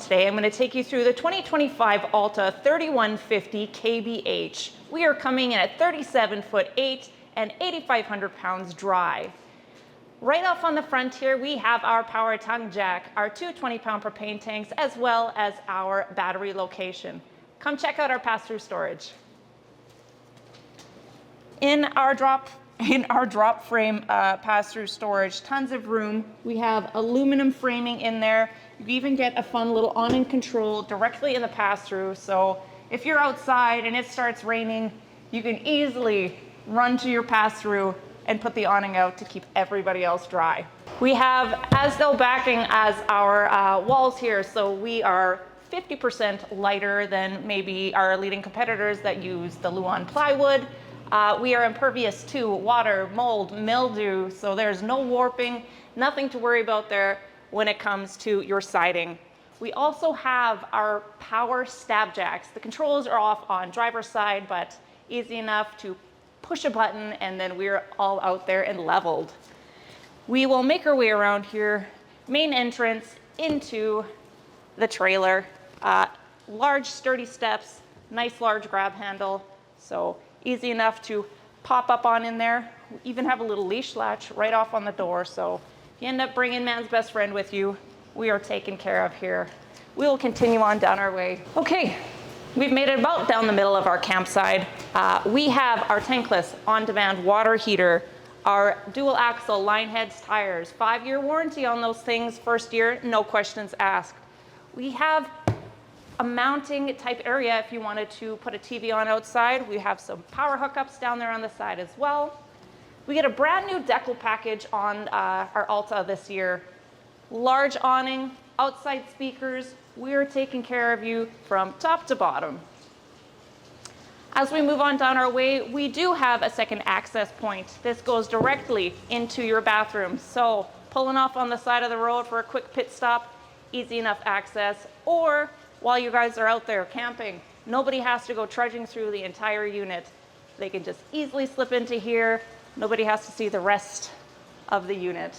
Today I'm going to take you through the 2025 Alta 3150 KBH. We are coming in at 37'8" and 8,500 pounds dry. Right off on the front here, we have our power tongue jack, our two 20-pound propane tanks, as well as our battery location. Come check out our pass-through storage. In our drop frame pass-through storage, tons of room. We have aluminum framing in there. You even get a fun little awning control directly in the pass-through. So if you're outside and it starts raining, you can easily run to your pass-through and put the awning out to keep everybody else dry. We have as though backing as our walls here, so we are 50% lighter than maybe our leading competitors that use the Luan plywood. We are impervious to water, mold, mildew, so there's no warping, nothing to worry about there when it comes to your siding. We also have our power stab jacks. The controls are off on driver's side, but easy enough to push a button and then we're all out there and leveled. We will make our way around here, main entrance into the trailer. Large sturdy steps, nice large grab handle, so easy enough to pop up on in there. We even have a little leash latch right off on the door, so if you end up bringing man's best friend with you, we are taken care of here. We will continue on down our way. Okay, we've made it about down the middle of our campsite. We have our tankless on-demand water heater, our dual axle line heads tires, 5-year warranty on those things, first year, no questions asked. We have a mounting type area if you wanted to put a TV on outside. We have some power hookups down there on the side as well. We get a brand new decal package on our Alta this year. Large awning, outside speakers. We're taking care of you from top to bottom. As we move on down our way, we do have a second access point. This goes directly into your bathroom. So pulling off on the side of the road for a quick pit stop, easy enough access. Or while you guys are out there camping, nobody has to go trudging through the entire unit. They can just easily slip into here. Nobody has to see the rest of the unit.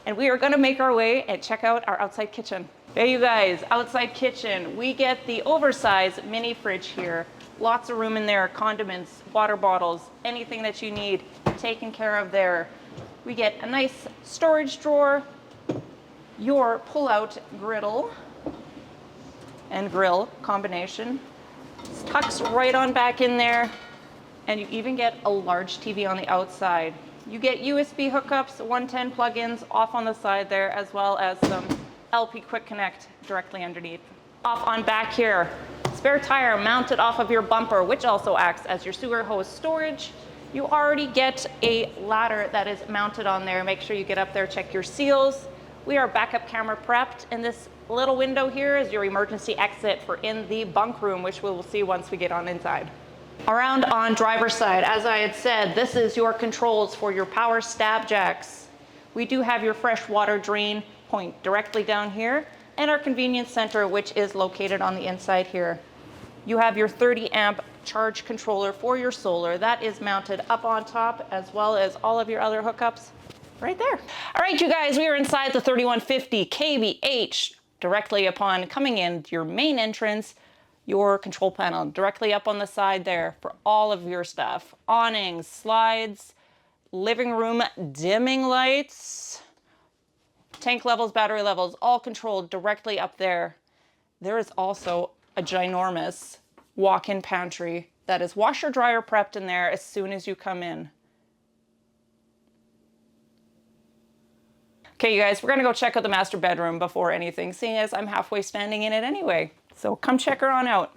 And we are gonna make our way and check out our outside kitchen. There you guys, outside kitchen. We get the oversized mini fridge here. Lots of room in there, condiments, water bottles, anything that you need taken care of there. We get a nice storage drawer, your pull-out griddle and grill combination. It tucks right on back in there, and you even get a large TV on the outside. You get USB hookups, 110 plugins off on the side there, as well as some LP Quick Connect directly underneath. Off on back here, spare tire mounted off of your bumper, which also acts as your sewer hose storage. You already get a ladder that is mounted on there. Make sure you get up there, check your seals. We are backup camera prepped, and this little window here is your emergency exit for in the bunk room, which we will see once we get on inside. Around on driver's side, as I had said, this is your controls for your power stab jacks. We do have your fresh water drain point directly down here, and our convenience center, which is located on the inside here. You have your 30 amp charge controller for your solar. That is mounted up on top, as well as all of your other hookups right there. All right, you guys, we are inside the 3150 KBH. Directly upon coming in your main entrance, your control panel directly up on the side there for all of your stuff. Awnings, slides, living room dimming lights, tank levels, battery levels, all controlled directly up there. There is also a ginormous walk-in pantry that is washer dryer prepped in there as soon as you come in. Okay, you guys, we're gonna go check out the master bedroom before anything, seeing as I'm halfway standing in it anyway. So come check her on out.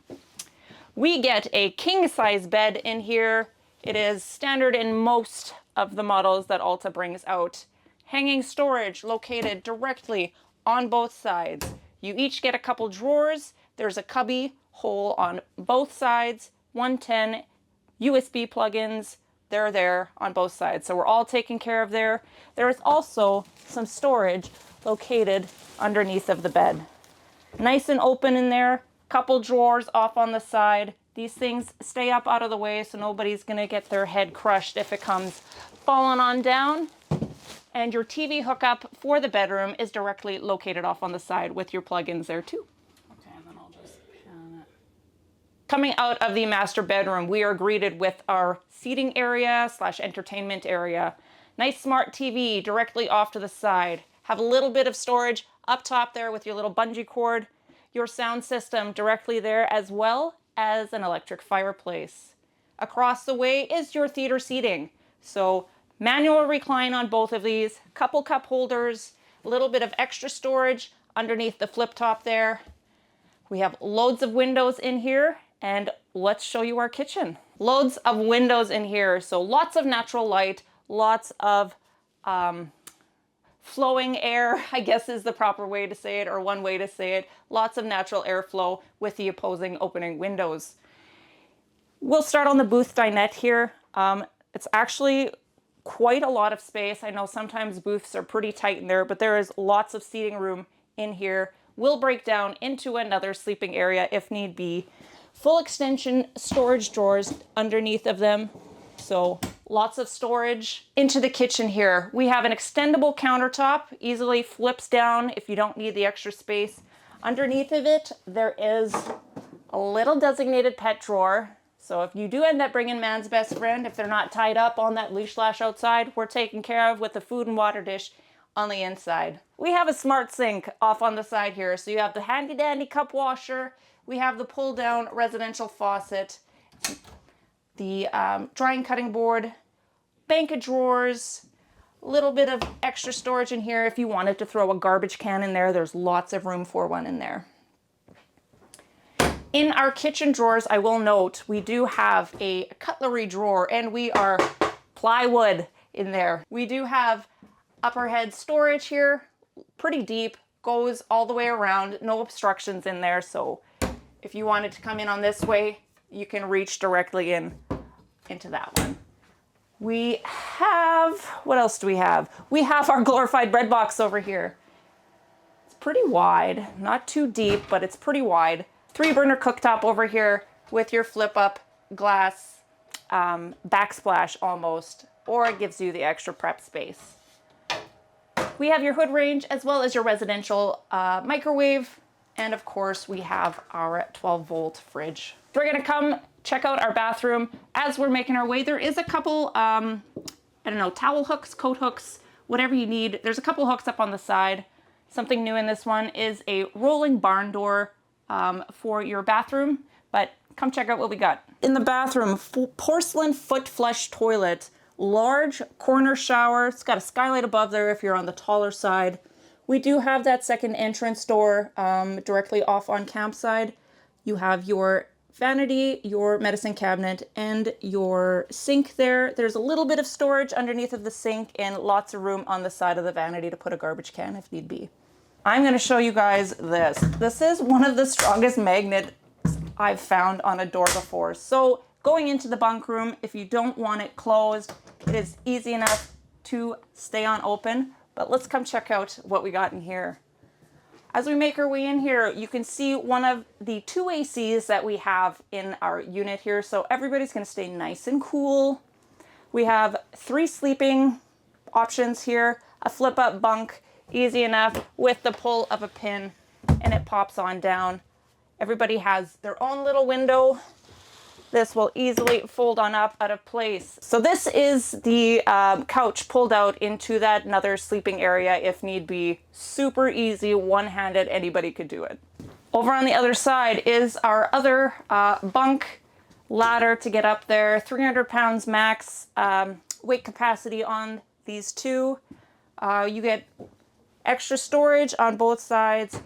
We get a king size bed in here. It is standard in most of the models that Alta brings out. Hanging storage located directly on both sides. You each get a couple drawers. There's a cubby hole on both sides, 110 USB plugins. They're there on both sides. So we're all taken care of there. There is also some storage located underneath of the bed. Nice and open in there, couple drawers off on the side. These things stay up out of the way so nobody's gonna get their head crushed if it comes falling on down. And your TV hookup for the bedroom is directly located off on the side with your plugins there too. Coming out of the master bedroom, we are greeted with our seating area / entertainment area. Nice smart TV directly off to the side. Have a little bit of storage up top there with your little bungee cord. Your sound system directly there, as well as an electric fireplace. Across the way is your theater seating. So manual recline on both of these, couple cup holders, a little bit of extra storage underneath the flip top there. We have loads of windows in here, and let's show you our kitchen. Loads of windows in here, so lots of natural light, lots of flowing air, I guess is the proper way to say it, or one way to say it. Lots of natural airflow with the opposing opening windows. We'll start on the booth dinette here. It's actually quite a lot of space. I know sometimes booths are pretty tight in there, but there is lots of seating room in here. We'll break down into another sleeping area if need be. Full extension storage drawers underneath of them. So lots of storage. Into the kitchen here, we have an extendable countertop, easily flips down if you don't need the extra space. Underneath of it, there is a little designated pet drawer. So if you do end up bringing man's best friend, if they're not tied up on that leash lash outside, we're taken care of with the food and water dish on the inside. We have a smart sink off on the side here. So you have the handy dandy cup washer. We have the pull down residential faucet, the drying cutting board, bank of drawers, a little bit of extra storage in here. If you wanted to throw a garbage can in there, there's lots of room for one in there. In our kitchen drawers, I will note, we do have a cutlery drawer, and we are plywood in there. We do have upper head storage here, pretty deep, goes all the way around, no obstructions in there. So if you wanted to come in on this way, you can reach directly into that one. We have, what else do we have? We have our glorified bread box over here. It's pretty wide, not too deep, but it's pretty wide. 3-burner cooktop over here with your flip up glass backsplash almost, or it gives you the extra prep space. We have your hood range as well as your residential microwave. And of course we have our 12-volt fridge. We're gonna come check out our bathroom. As we're making our way, there is a couple, I don't know, towel hooks, coat hooks, whatever you need. There's a couple hooks up on the side. Something new in this one is a rolling barn door for your bathroom, but come check out what we got. In the bathroom, porcelain foot flush toilet, large corner shower. It's got a skylight above there if you're on the taller side. We do have that second entrance door directly off on campside. You have your vanity, your medicine cabinet, and your sink there. There's a little bit of storage underneath of the sink and lots of room on the side of the vanity to put a garbage can if need be. I'm going to show you guys this. This is one of the strongest magnets I've found on a door before. So going into the bunk room, if you don't want it closed, it is easy enough to stay on open. But let's come check out what we got in here. As we make our way in here, you can see one of the 2 ACs that we have in our unit here. So everybody's going to stay nice and cool. We have 3 sleeping options here, a flip up bunk, easy enough with the pull of a pin, and it pops on down. Everybody has their own little window. This will easily fold on up out of place. So this is the couch pulled out into that another sleeping area if need be. Super easy, one-handed, anybody could do it. Over on the other side is our other bunk ladder to get up there. 300 pounds max weight capacity on these two. You get extra storage on both sides,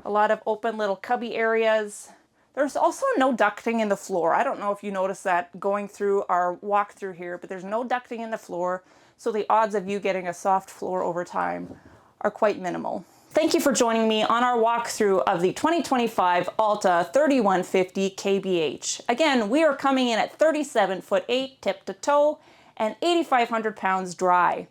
a lot of open little cubby areas. There's also no ducting in the floor. I don't know if you noticed that going through our walkthrough here, but there's no ducting in the floor, so the odds of you getting a soft floor over time are quite minimal. Thank you for joining me on our walkthrough of the 2025 Alta 3150KBH. Again, we are coming in at 37'8" tip to toe and 8,500 pounds dry.